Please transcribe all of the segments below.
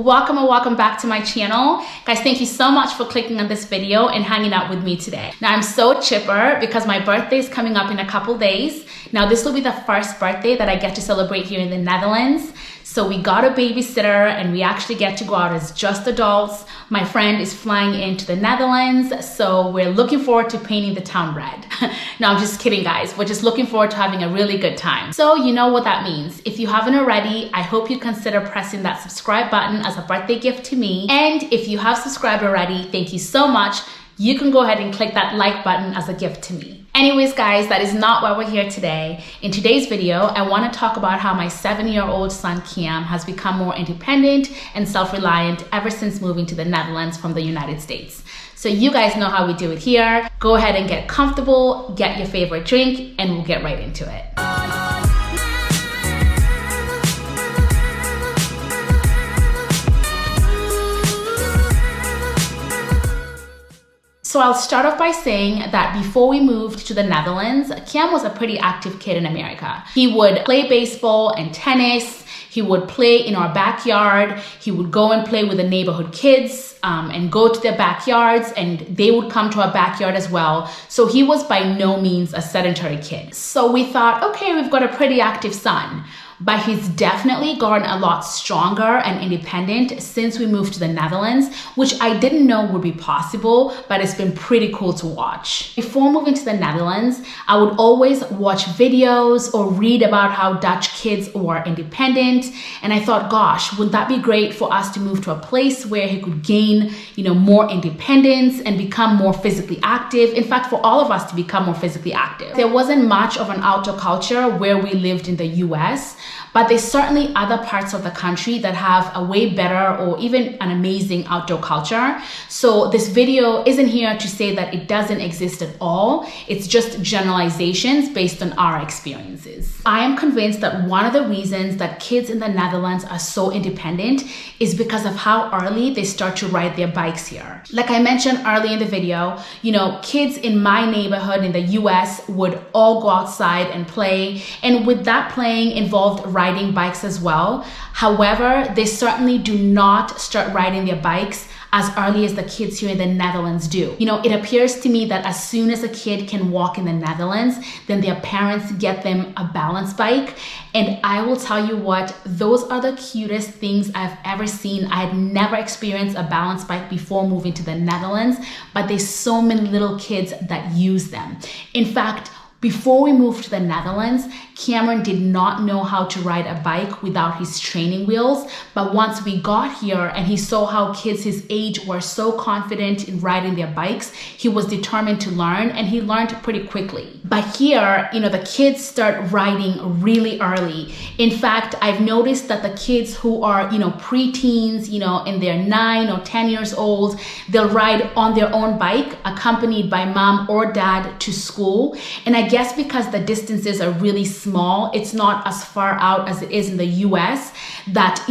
Welcome and welcome back to my channel. Guys, thank you so much for clicking on this video and hanging out with me today. Now, I'm so chipper because my birthday is coming up in a couple days. Now, this will be the first birthday that I get to celebrate here in the Netherlands. So we got a babysitter and we actually get to go out as just adults. My friend is flying into the Netherlands, so we're looking forward to painting the town red. No, I'm just kidding, guys. We're just looking forward to having a really good time. So you know what that means. If you haven't already, I hope you consider pressing that subscribe button as a birthday gift to me. And if you have subscribed already, thank you so much. You can go ahead and click that like button as a gift to me. Anyways, guys, that is not why we're here today. In today's video, I want to talk about how my 7-year-old son, Cam, has become more independent and self-reliant ever since moving to the Netherlands from the United States. So you guys know how we do it here. Go ahead and get comfortable, get your favorite drink, and we'll get right into it. So I'll start off by saying that before we moved to the Netherlands, Cam was a pretty active kid in America. He would play baseball and tennis. He would play in our backyard. He would go and play with the neighborhood kids and go to their backyards, and they would come to our backyard as well. So he was by no means a sedentary kid. So we thought, okay, we've got a pretty active son. But he's definitely gotten a lot stronger and independent since we moved to the Netherlands, which I didn't know would be possible, but it's been pretty cool to watch. Before moving to the Netherlands, I would always watch videos or read about how Dutch kids were independent. And I thought, gosh, would that be great for us to move to a place where he could gain, more independence and become more physically active. In fact, for all of us to become more physically active. There wasn't much of an outdoor culture where we lived in the US. But there's certainly other parts of the country that have a way better or even an amazing outdoor culture. So this video isn't here to say that it doesn't exist at all. It's just generalizations based on our experiences. I am convinced that one of the reasons that kids in the Netherlands are so independent is because of how early they start to ride their bikes here. Like I mentioned early in the video, kids in my neighborhood in the US would all go outside and play. And with that playing involved riding bikes as well. However, they certainly do not start riding their bikes as early as the kids here in the Netherlands do. It appears to me that as soon as a kid can walk in the Netherlands, then their parents get them a balance bike. And I will tell you what, those are the cutest things I've ever seen. I had never experienced a balance bike before moving to the Netherlands, but there's so many little kids that use them. In fact, before we moved to the Netherlands, Cameron did not know how to ride a bike without his training wheels. But once we got here and he saw how kids his age were so confident in riding their bikes, he was determined to learn, and he learned pretty quickly. But here, the kids start riding really early. In fact, I've noticed that the kids who are, preteens, in their 9 or 10 years old, they'll ride on their own bike accompanied by mom or dad to school. And I guess because the distances are really small, it's not as far out as it is in the US, that,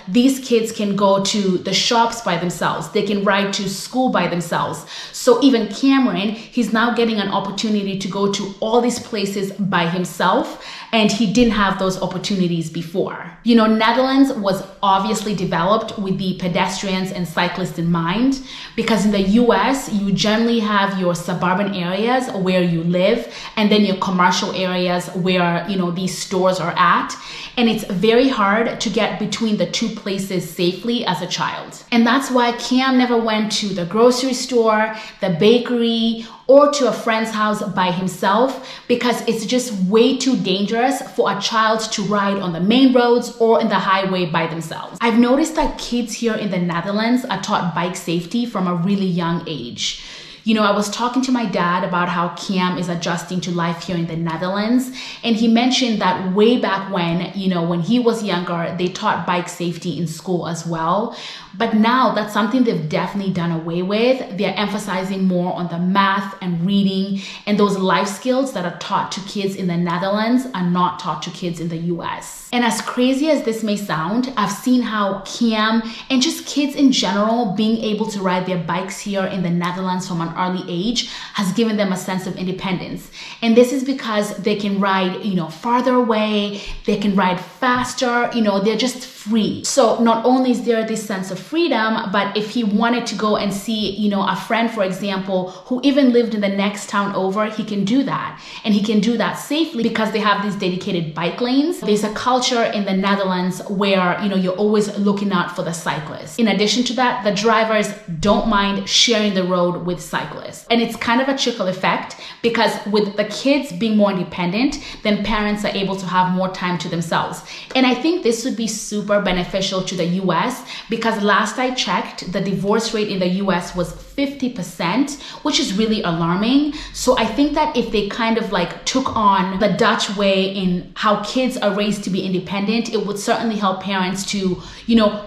these kids can go to the shops by themselves. They can ride to school by themselves. So even Cameron, he's now getting an opportunity to go to all these places by himself. And he didn't have those opportunities before. Netherlands was obviously developed with the pedestrians and cyclists in mind, because in the US, you generally have your suburban areas where you live, and then your commercial areas where, these stores are at. And it's very hard to get between the two places safely as a child. And that's why Cam never went to the grocery store, the bakery, or to a friend's house by himself, because it's just way too dangerous for a child to ride on the main roads or in the highway by themselves. I've noticed that kids here in the Netherlands are taught bike safety from a really young age. I was talking to my dad about how Cam is adjusting to life here in the Netherlands. And he mentioned that way back when, when he was younger, they taught bike safety in school as well. But now that's something they've definitely done away with. They're emphasizing more on the math and reading, and those life skills that are taught to kids in the Netherlands are not taught to kids in the US. And as crazy as this may sound, I've seen how Cam and just kids in general being able to ride their bikes here in the Netherlands from an early age has given them a sense of independence. And this is because they can ride, farther away, they can ride faster, they're just free. So not only is there this sense of freedom, but if he wanted to go and see, a friend, for example, who even lived in the next town over, he can do that. And he can do that safely because they have these dedicated bike lanes. There's a culture in the Netherlands where, you're always looking out for the cyclists. In addition to that, the drivers don't mind sharing the road with cyclists. And it's kind of a trickle effect because with the kids being more independent, then parents are able to have more time to themselves. And I think this would be super beneficial to the US because last I checked, the divorce rate in the US was 50%, which is really alarming. So I think that if they kind of took on the Dutch way in how kids are raised to be independent, it would certainly help parents to,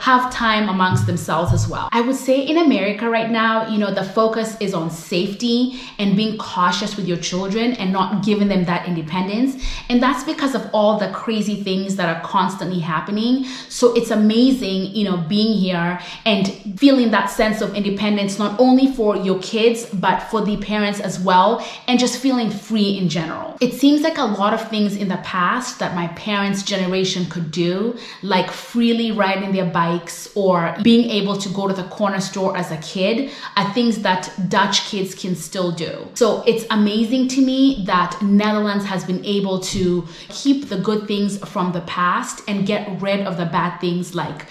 have time amongst themselves as well. I would say in America right now, the focus is on safety and being cautious with your children and not giving them that independence. And that's because of all the crazy things that are constantly happening. So it's amazing, being here and feeling that sense of independence, not only for your kids, but for the parents as well, and just feeling free in general. It seems like a lot of things in the past that my parents' generation could do, like freely riding their bikes or being able to go to the corner store as a kid, are things that Dutch kids can still do. So it's amazing to me that Netherlands has been able to keep the good things from the past and get rid of the bad things like,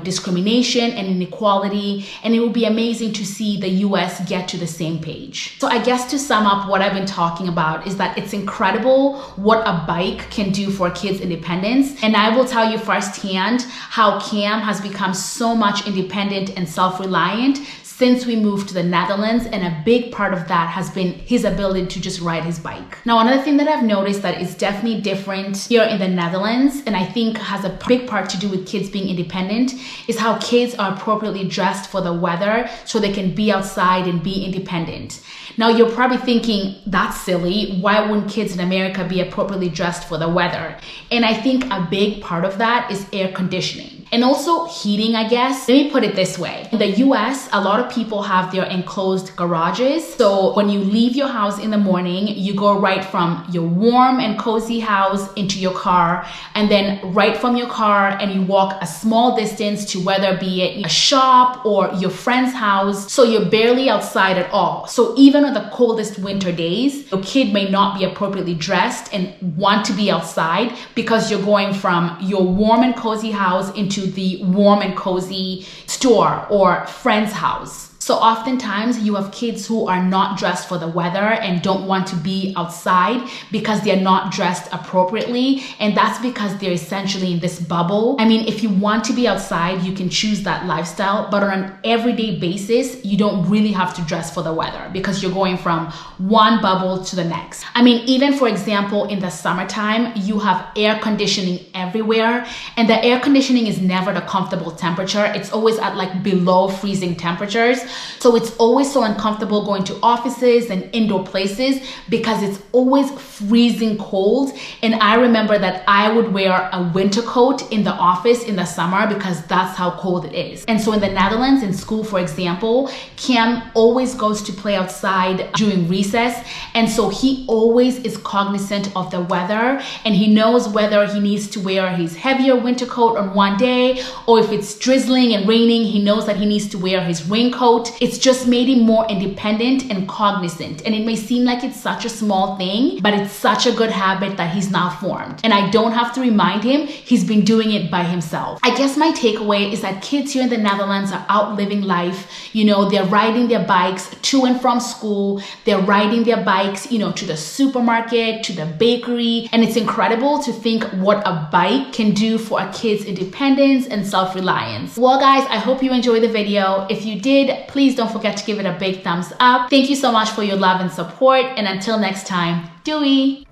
discrimination and inequality. And it will be amazing to see the US get to the same page. So I guess to sum up what I've been talking about is that it's incredible what a bike can do for kids' independence. And I will tell you firsthand how Cam has become so much independent and self-reliant since we moved to the Netherlands, and a big part of that has been his ability to just ride his bike. Now, another thing that I've noticed that is definitely different here in the Netherlands, and I think has a big part to do with kids being independent, is how kids are appropriately dressed for the weather so they can be outside and be independent. Now, you're probably thinking, that's silly. Why wouldn't kids in America be appropriately dressed for the weather? And I think a big part of that is air conditioning. And also heating, I guess. Let me put it this way. In the US, a lot of people have their enclosed garages. So when you leave your house in the morning, you go right from your warm and cozy house into your car, and then right from your car and you walk a small distance to whether be it a shop or your friend's house. So you're barely outside at all. So even on the coldest winter days, your kid may not be appropriately dressed and want to be outside because you're going from your warm and cozy house into the warm and cozy store or friend's house. So oftentimes you have kids who are not dressed for the weather and don't want to be outside because they're not dressed appropriately. And that's because they're essentially in this bubble. I mean, if you want to be outside, you can choose that lifestyle, but on an everyday basis, you don't really have to dress for the weather because you're going from one bubble to the next. I mean, even for example, in the summertime, you have air conditioning everywhere, and the air conditioning is never the comfortable temperature. It's always at below freezing temperatures. So it's always so uncomfortable going to offices and indoor places because it's always freezing cold. And I remember that I would wear a winter coat in the office in the summer because that's how cold it is. And so in the Netherlands, in school, for example, Cam always goes to play outside during recess. And so he always is cognizant of the weather, and he knows whether he needs to wear his heavier winter coat on one day, or if it's drizzling and raining, he knows that he needs to wear his raincoat. It's just made him more independent and cognizant. And it may seem like it's such a small thing, but it's such a good habit that he's now formed. And I don't have to remind him, he's been doing it by himself. I guess my takeaway is that kids here in the Netherlands are out living life. They're riding their bikes to and from school. They're riding their bikes, to the supermarket, to the bakery. And it's incredible to think what a bike can do for a kid's independence and self-reliance. Well, guys, I hope you enjoyed the video. If you did, please don't forget to give it a big thumbs up. Thank you so much for your love and support. And until next time, doei!